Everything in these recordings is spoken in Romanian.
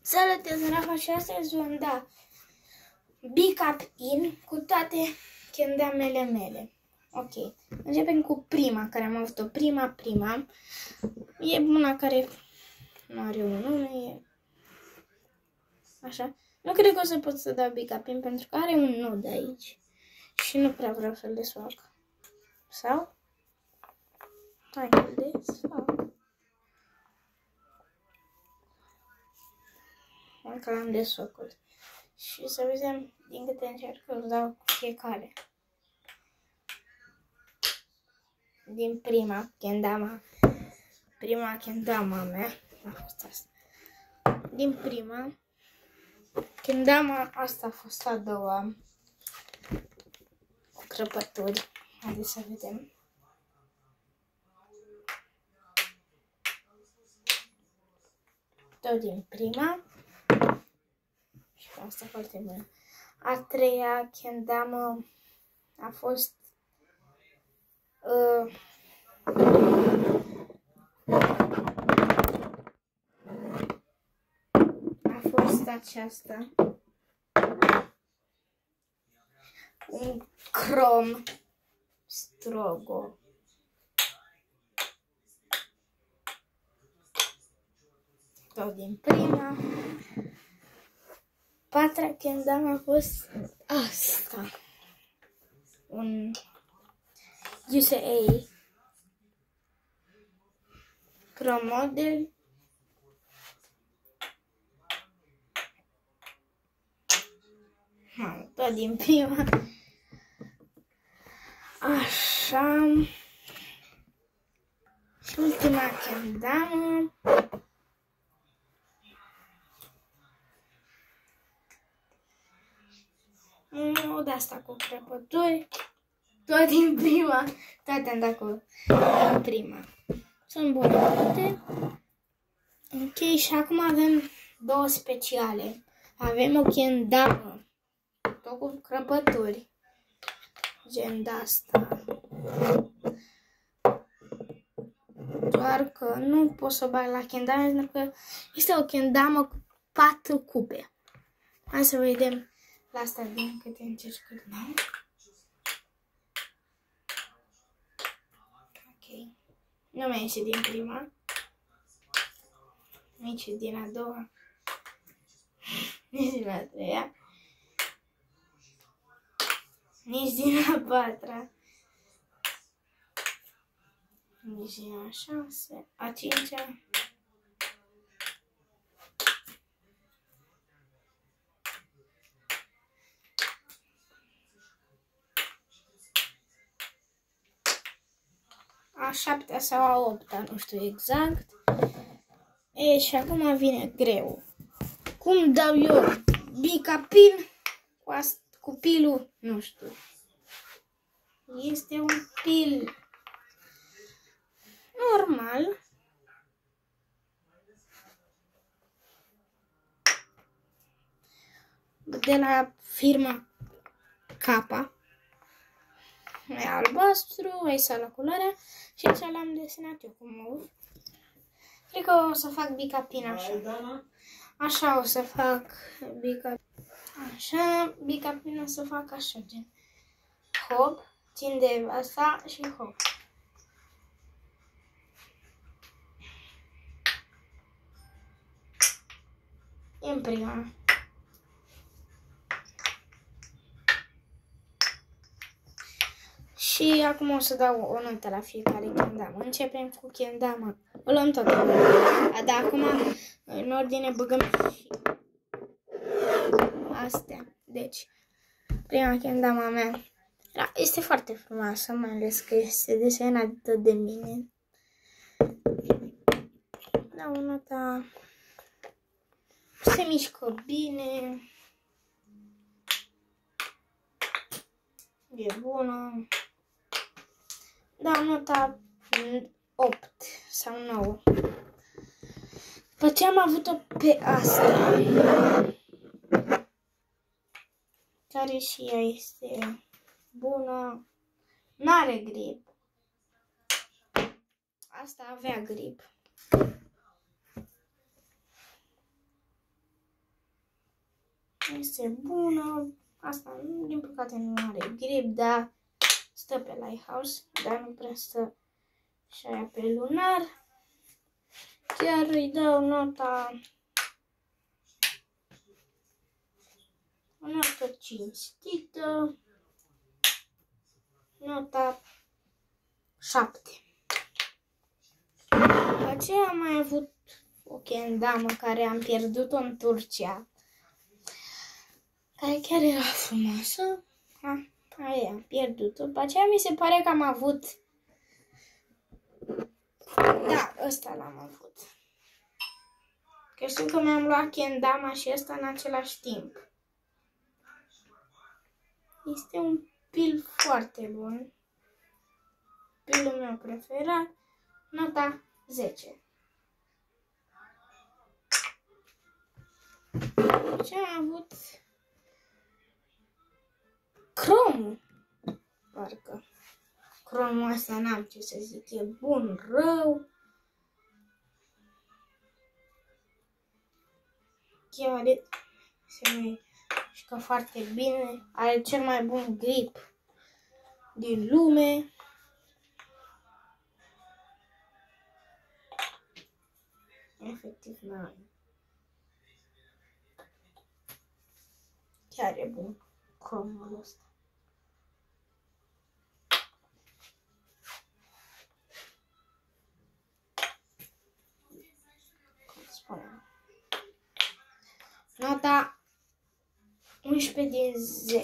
Salutare, Rafa, și astăzi vom da Big Up In cu toate kendamele mele. Ok, începem cu prima, care am avut-o. Prima. E una care nu are un nume, e așa. Nu cred că o să pot să dau Big Up In pentru că are un nod aici. Și nu prea vreau să-l desfac. Sau? Hai că-l desfac. Încă l-am desfăcut. Și să vedem din câte încerc să dau cu fiecare. Din prima kendama mea a fost asta. Din prima kendama asta a fost a doua cu crăpături. Haideți să vedem. Tot din prima. Și asta foarte bună. A treia kendama a fost aceasta. Un crom strogo. Tot din prima. Patra kendama a fost asta. Un USA Pro Model. Tot din prima. Așa. Și ultima kendama. O de asta cu crăpături. Tot din prima. Toate am dat cu prima. Sunt bune toate. Ok, și acum avem două speciale. Avem o kendama tot cu crăpături. Gen de asta. Doar că nu pot să o bag la kendama pentru că este o kendama cu 4 cupe. Hai să vedem la asta din câte încerc. Ok. Nu mai ieșit din prima. Nici din a doua. Nici din a treia. Nici din a patra. Nici din a șase. A cincea. A șaptea sau a opta, nu știu exact. E, și acum vine greu. Cum dau eu Big Up In cu pilul? Nu știu. Este un pil normal. De la firma Kappa. E albastru, aici la culoarea și aici l-am desenat eu cu mov. Cred că o să fac Big Up In așa. Așa o să fac Big Up. Așa, Big Up In o să fac așa, gen. Hop, țin de asta și hop. E în prima. Și acum o să dau o notă la fiecare kendama. Începem cu kendama. O luăm tot. Dar acum, în ordine, băgăm și astea. Deci, prima kendama mea este foarte frumoasă, mai ales că este desenată de mine. Dau o notă. Se mișcă bine. E bună. Da, nota 8 sau 9. După ce am avut-o pe asta, care și ea este bună, n-are grip. Asta avea grip. Este bună. Asta, din păcate, nu are grip, dar stă pe Lighthouse, dar nu prea stă și aia pe lunar. Chiar îi dau nota... o notă cinstită. Nota 7. După aceea am mai avut o kendamă care am pierdut-o în Turcia. Care chiar era frumoasă. Aia, am pierdut-o. După aceea mi se pare că am avut... Da, ăsta l-am avut. Că știu că mi-am luat kendama și ăsta în același timp. Este un pil foarte bun. Pilul meu preferat. Nota 10. Ce am avut? Cromul. Parcă. Cromul ăsta n-am ce să zic. E bun, rău. Chiar se mișcă foarte bine. Are cel mai bun grip din lume. Efectiv, n-am. Chiar e bun cromul ăsta. Cum spuneam. Nota 11 din 10.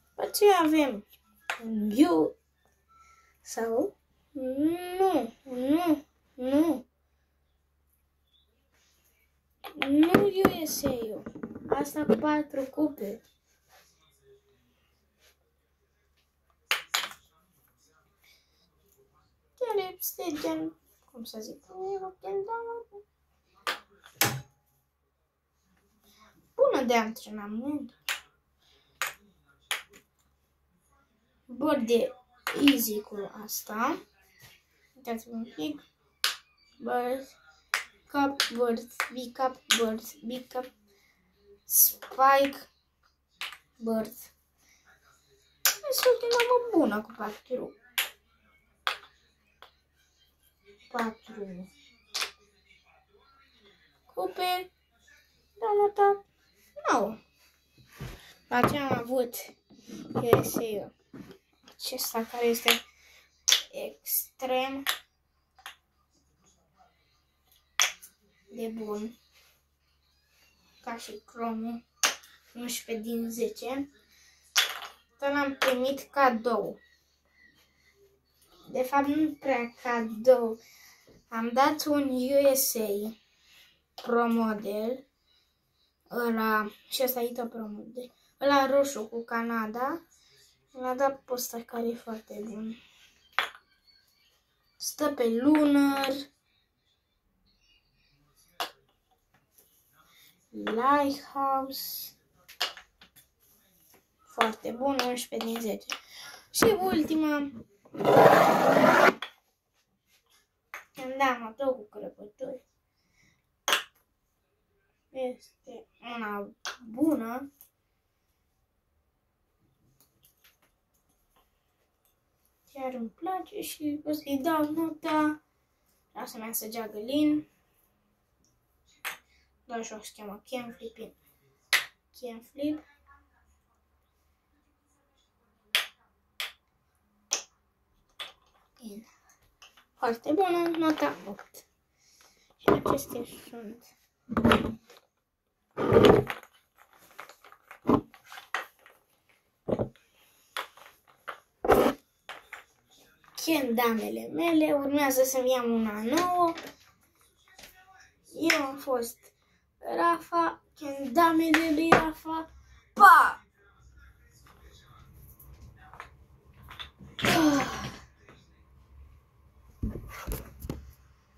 După ce avem un U sau nu USA-ul. Asta cu 4 cupe. Chiar este gen, cum să zic, bună de antrenament. Bord de easy cu asta. Uitați-vă un pic. Bird, cup, bird, B-cup, bird, B-cup, spike, bird. Este o kendamă bună cu 4 cupe. Da, nota 9. La ce am avut USA acesta care este extrem de bun, ca și cromul, 11 din 10. Tot l-am primit cadou. De fapt, nu prea cadou. Am dat un USA Pro Model, ăla, și ăsta e tot Pro Model, ăla roșu cu Canada. Mi-a dat pe ăsta care e foarte bun. Stă pe lunar. Lighthouse. Foarte bun, 11 din 10. Și ultima. Kendama tot cu crăpături. Este una bună. Chiar îmi place și o să-i dau nota. O să mea să geagălin. Doar și o să cheamă Can Flip. Can Flip. Foarte bună, nota 8. Și acestea sunt kendamele mele. Urmează să-mi iau una nouă. Eu am fost Rafa, kendamele lui Rafa. Pa!